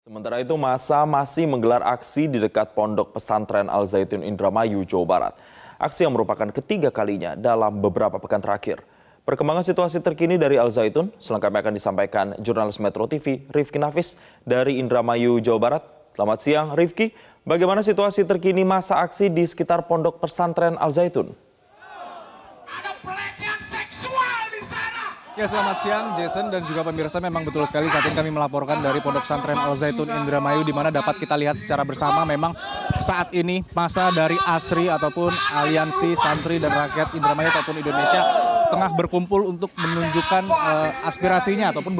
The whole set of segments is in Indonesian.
Sementara itu, massa masih menggelar aksi di dekat Pondok Pesantren Al Zaitun Indramayu, Jawa Barat. Aksi yang merupakan ketiga kalinya dalam beberapa pekan terakhir. Perkembangan situasi terkini dari Al Zaitun selengkapnya akan disampaikan jurnalis Metro TV Rifki Nafis dari Indramayu, Jawa Barat. Selamat siang, Rifki. Bagaimana situasi terkini masa aksi di sekitar Pondok Pesantren Al Zaitun? Ya, selamat siang Jason dan juga pemirsa. Memang betul sekali saat ini kami melaporkan dari Pondok Pesantren Al Zaitun Indramayu, di mana dapat kita lihat secara bersama memang saat ini massa dari ASRI ataupun Aliansi Santri dan Rakyat Indramayu ataupun Indonesia tengah berkumpul untuk menunjukkan aspirasinya ataupun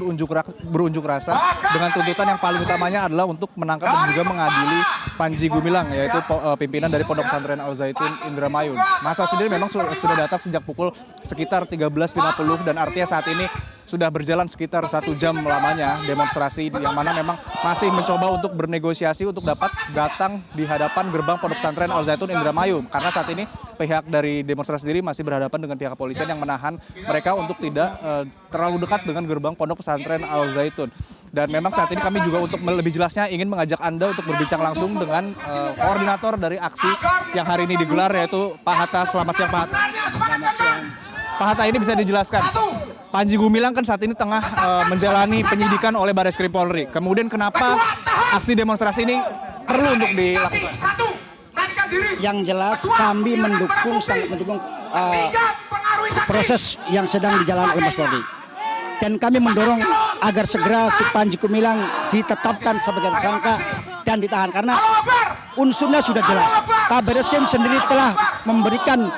berunjuk rasa dengan tuntutan yang paling utamanya adalah untuk menangkap dan juga mengadili Panji Gumilang, yaitu pimpinan dari Pondok Pesantren Al Zaitun Indramayu. Massa sendiri memang sudah datang sejak pukul sekitar 13.50 dan artinya saat ini sudah berjalan sekitar 1 jam lamanya demonstrasi, yang mana memang masih mencoba untuk bernegosiasi untuk dapat datang di hadapan gerbang Pondok Pesantren Al Zaitun Indramayu, karena saat ini pihak dari demonstrasi sendiri masih berhadapan dengan pihak kepolisian yang menahan mereka untuk tidak terlalu dekat dengan gerbang Pondok Pesantren Al Zaitun. Dan memang saat ini kami juga untuk lebih jelasnya ingin mengajak Anda untuk berbincang langsung dengan koordinator dari aksi yang hari ini digelar, yaitu Pak Hatta. Selamat siang, Pak Hatta. Selamat siang. Pak Hatta, ini bisa dijelaskan, Panji Gumilang kan saat ini tengah menjalani penyidikan oleh Barreskrim Polri. Kemudian kenapa aksi demonstrasi ini perlu untuk dilakukan? Yang jelas kami sangat mendukung proses yang sedang dijalankan oleh Mas Polri. Dan kami mendorong agar segera si Panji Gumilang ditetapkan sebagai tersangka dan ditahan, karena unsurnya sudah jelas. Barreskrim sendiri telah memberikan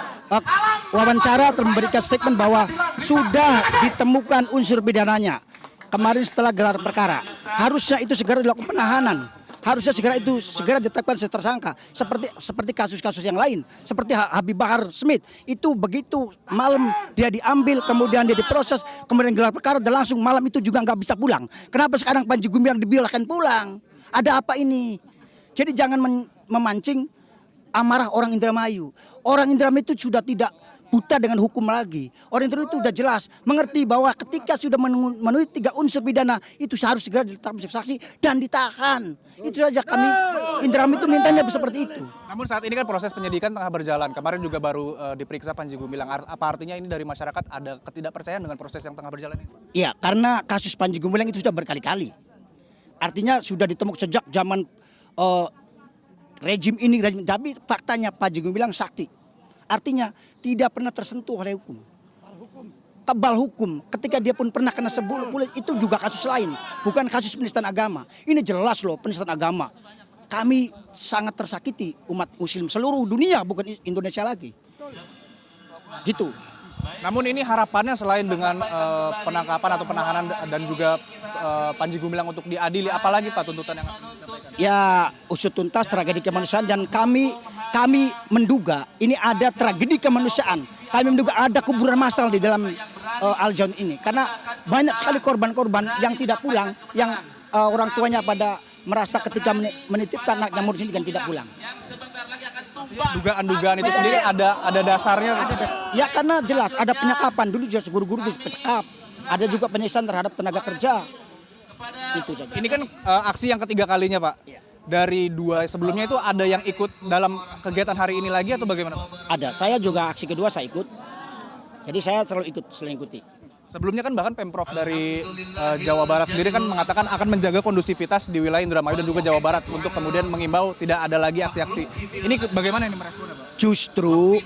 wawancara, memberikan statement bahwa sudah ditemukan unsur pidananya kemarin setelah gelar perkara. Harusnya itu segera dilakukan penahanan. Harusnya segera ditetapkan sebagai tersangka, seperti kasus-kasus yang lain, seperti Habib Bahar Smith. Itu begitu malam dia diambil, kemudian dia diproses, kemudian gelar perkara dan langsung malam itu juga nggak bisa pulang. Kenapa sekarang Panji Gumilang dibiarkan pulang? Ada apa ini? Jadi jangan memancing amarah orang Indramayu. Orang Indramayu itu sudah tidak buta dengan hukum lagi. Orang Indramayu itu sudah jelas mengerti bahwa ketika sudah memenuhi 3 unsur pidana itu harus segera ditetapkan sebagai saksi dan ditahan. Itu saja kami Indramayu itu mintanya seperti itu. Namun saat ini kan proses penyidikan tengah berjalan. Kemarin juga baru diperiksa Panji Gumilang. Apa artinya ini dari masyarakat ada ketidakpercayaan dengan proses yang tengah berjalan ini? Iya, karena kasus Panji Gumilang itu sudah berkali-kali. Artinya sudah ditemukan sejak zaman rejim ini, tapi faktanya Panji Gumilang sakti. Artinya tidak pernah tersentuh oleh hukum. Kebal hukum. Ketika dia pun pernah kena sebul itu juga kasus lain. Bukan kasus penistaan agama. Ini jelas loh penistaan agama. Kami sangat tersakiti umat muslim seluruh dunia, bukan Indonesia lagi. Gitu. Namun ini harapannya selain dengan penangkapan atau penahanan dan juga Panji Gumilang untuk diadili, apalagi Pak tuntutan yang akan disampaikan? Ya, usut tuntas tragedi kemanusiaan, dan kami menduga ini ada tragedi kemanusiaan. Kami menduga ada kuburan massal di dalam Al Zaitun ini, karena banyak sekali korban-korban yang tidak pulang, yang orang tuanya pada merasa ketika menitipkan anaknya murid ini kan tidak pulang. Dugaan-dugaan itu sendiri ada dasarnya? Ya, karena jelas ada penyekapan, dulu juga guru-guru dicekap, ada juga penyiksaan terhadap tenaga kerja. Itu saja. Ini kan aksi yang ketiga kalinya, Pak. Ya. Dari 2 sebelumnya itu ada yang ikut dalam kegiatan hari ini lagi atau bagaimana, Pak? Ada, saya juga aksi kedua saya ikut. Jadi saya selalu ikuti. Sebelumnya kan bahkan Pemprov dari Jawa Barat sendiri kan mengatakan akan menjaga kondusivitas di wilayah Indramayu dan juga Jawa Barat untuk kemudian mengimbau tidak ada lagi aksi-aksi. Ini bagaimana ini meresponnya, Pak? Justru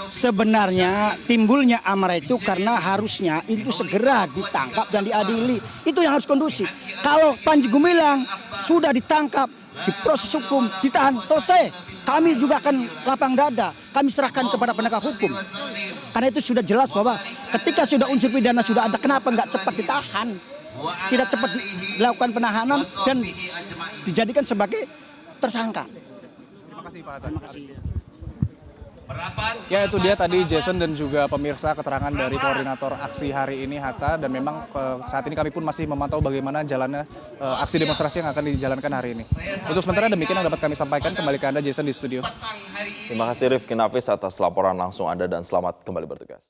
sebenarnya timbulnya amarah itu karena harusnya itu segera ditangkap dan diadili. Itu yang harus kondusif. Kalau Panji Gumilang sudah ditangkap, diproses hukum, ditahan, selesai. Kami juga akan lapang dada, kami serahkan kepada penegak hukum. Karena itu sudah jelas bahwa ketika sudah unsur pidana sudah ada, kenapa nggak cepat ditahan? Tidak cepat dilakukan penahanan dan dijadikan sebagai tersangka. Terima kasih, Pak Hatta. Terima kasih. Ya, itu dia tadi Jason dan juga pemirsa keterangan dari koordinator aksi hari ini, Hatta. Dan memang saat ini kami pun masih memantau bagaimana jalannya aksi demonstrasi yang akan dijalankan hari ini. Untuk sementara demikian yang dapat kami sampaikan. Kembali ke Anda Jason di studio. Terima kasih Rifki Nafis atas laporan langsung Anda dan selamat kembali bertugas.